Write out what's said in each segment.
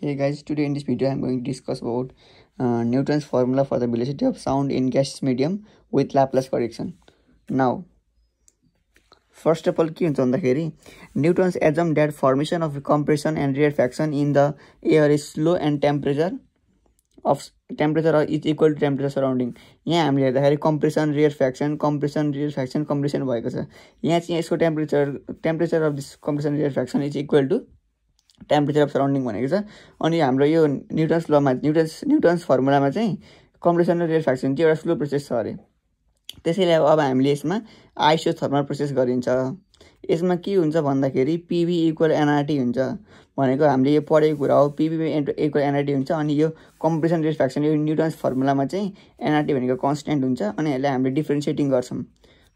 Hey guys, today in this video I'm going to discuss about Newton's formula for the velocity of sound in gaseous medium with Laplace correction. Now, first of all, Newton's assumed that formation of compression and rarefaction in the air is slow and temperature is equal to temperature surrounding. यहाँ हामीले हेर्दाखेरि compression rarefaction भएको छ. यहाँ चाहिँ यसको temperature of this compression rarefaction is equal to temperature of surrounding भनेको छ. अनि हाम्रो यो न्यूटन्स लमा न्यूटन्स फर्मुलामा चाहिँ कम्प्रेसन र रेयरफ्याक्सन चाहिँ एउटा स्लो प्रोसेस छ अरे. त्यसैले अब हामीले यसमा आइसोथर्मल प्रोसेस गरिन्छ. यसमा के हुन्छ भन्दाखेरि पीवी इक्वल एनआरटी हुन्छ भनेको हामीले यो पढेको कुरा हो. पीवी इक्वल एनआरटी हुन्छ. अनि यो कम्प्रेसन रेयरफ्याक्सन यो न्यूटन्स फर्मुलामा चाहिँ एनआरटी भनेको कन्स्ट्यान्ट हुन्छ. अनि यसलाई हामीले डिफरेन्सिएटिङ गर्छौं.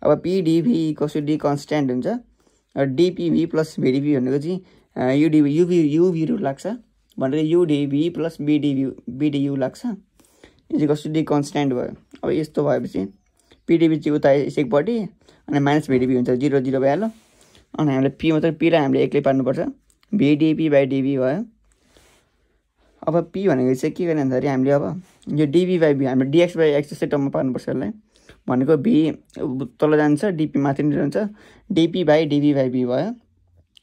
अब पीडीभी इक्वल्स टु डी कन्स्ट्यान्ट हुन्छ. डीपीभी प्लस भीडीभी भनेको चाहिँ युभी रु लाग्छ भनेर युडीभी प्लस बीडीयू लाग्छ इक्वल्स टु डी कन्स्ट्यान्ट भयो. अब यस्तो भएपछि पीडीभी चाहिँ उता एकपट्टि अनि माइनस भीडीभी हुन्छ 0 0 भइहाल्यो. अनि हामीले पी मात्र पीलाई हामीले एक्लै पार्नुपर्छ. भीडीपी बाई डीभी भयो. अब पी भनेको चाहिँ के गर्ने भन्दाखेरि हामीले अब यो डीभी बाई भी हामीले डीएक्स बाई एक्स जस्तै टर्ममा पार्नुपर्छ यसलाई. भनेको भी तल जान्छ डीपी माथि नै रहन्छ. डीपी बाई डीभी बाई भी भयो.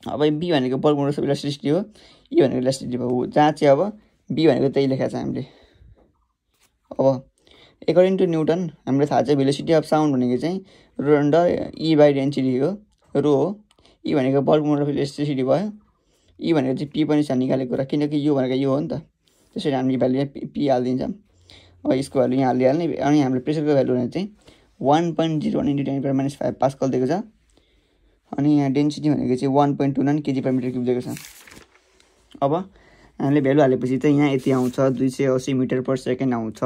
अब बी भनेको बल्ब मोडस इलास्टिसिटी हो. ई भनेको इलास्टिसिटी भयो. जहाँ चाहिँ अब बी भनेको त्यही लेखेको छ हामीले. अब एकर्डिङ टु न्यूटन हामीलाई थाहा छ भेलोसिटी अफ साउन्ड भनेको चाहिँ रो अन्डर ई बाई डेन्सिटी हो. रो हो. ई भनेको बल्ब मोडस इलास्टिसिटी भयो. ई भनेको चाहिँ पी पनि छ निकालेको कुरा किनकि यो भनेको यो हो नि त. त्यसैले हामीले भ्यालु पी हाल्दिन्छौँ. अब यसको भ्यालु यहाँ हालिहाल्ने. अनि हामीले प्रेसरको भ्यालु भने चाहिँ 1.01 × 10⁻⁵ पास्कल दिएको छ. अनि यहाँ डेन्सिटी भनेको चाहिँ 1.29 kg/m³ दिएको छ. अब हामीले भ्यालु हालेपछि चाहिँ यहाँ यति आउँछ 280 m/s आउँछ.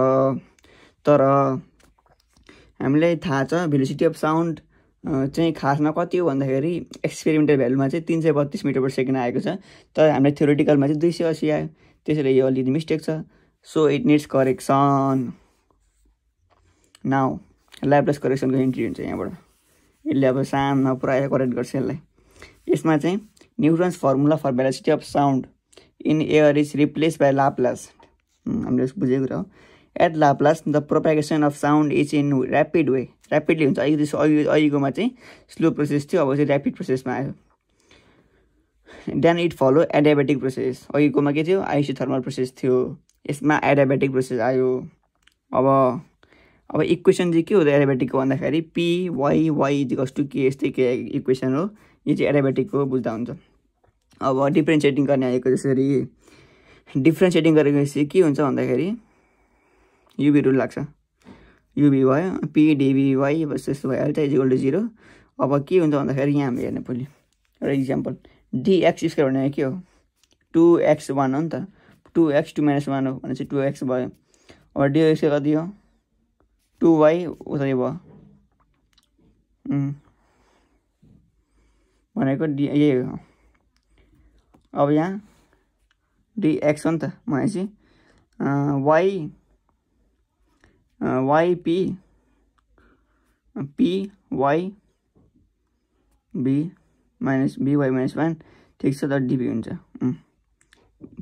तर हामीलाई थाहा छ भेलोसिटी अफ साउन्ड चाहिँ खासमा कति हो भन्दाखेरि एक्सपेरिमेन्टल भ्यालुमा चाहिँ 332 m/s आएको छ. तर हामीलाई थ्योरेटिकलमा चाहिँ 280 आयो. त्यसैले यो अलिकति मिस्टेक छ. So it needs correction. Now Laplace करेक्सनको एन्ट्री हुन्छ यहाँबाट. यसले अब सानो पुरा करेक्ट गर्छ यसलाई. यसमा चाहिँ Newton's formula for velocity of sound in air is replace by Laplace. हामीले बुझेको कुरा हो. At Laplace the propagation of sound is in rapid way. Rapidly हुन्छ. अहिलेकोमा चाहिँ स्लो प्रोसेस थियो. अब चाहिँ ऱ्यापिड प्रोसेसमा आयो. Then it follow adiabatic process. अहिलेकोमा के थियो आइसोथर्मल प्रोसेस थियो. यसमा एडियाबेटिक प्रोसेस आयो. अब इक्वेसन चाहिँ के हो एडियाबेटिकको भन्दाखेरि P Y Y equals to के यस्तै के इक्वेसन हो. यो चाहिँ एडियाबेटिकको बुझ्दा हुन्छ. अब डिफ्रेन्सिएटिङ गर्ने आएको जसरी डिफ्रेन्सिएटिङ गरेपछि के हुन्छ भन्दाखेरि युभी रुल लाग्छ. युभी भयो पी डिभी वाई बस यस्तो भइहाल्छ इक्वल टु 0. अब के हुन्छ भन्दाखेरि यहाँ हामीले हेर्ने भोलि एउटा इक्जाम्पल डिएक्स स्क्वायर भनेको के हो 2x1 हो नि त. 2x 2 - 1 हो भने चाहिँ 2x भयो. अब डिएक्स कति हो 2y उता भयो भनेको यही हो. अब यहाँ dx हो नि त भनेपछि y p y b minus by - 1 ठिक छ. त dp हुन्छ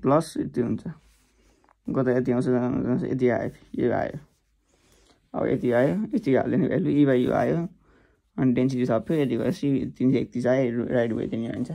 प्लस यति हुन्छ. कता यति आउँछ यति आयो. यो आयो. अब यति आयो. यति हाल्दैन भ्यालु ई बाई यो आयो. अनि डेन्सिटी सबै यति भएपछि 331 आयो. राइट भयो त्यही हुन्छ.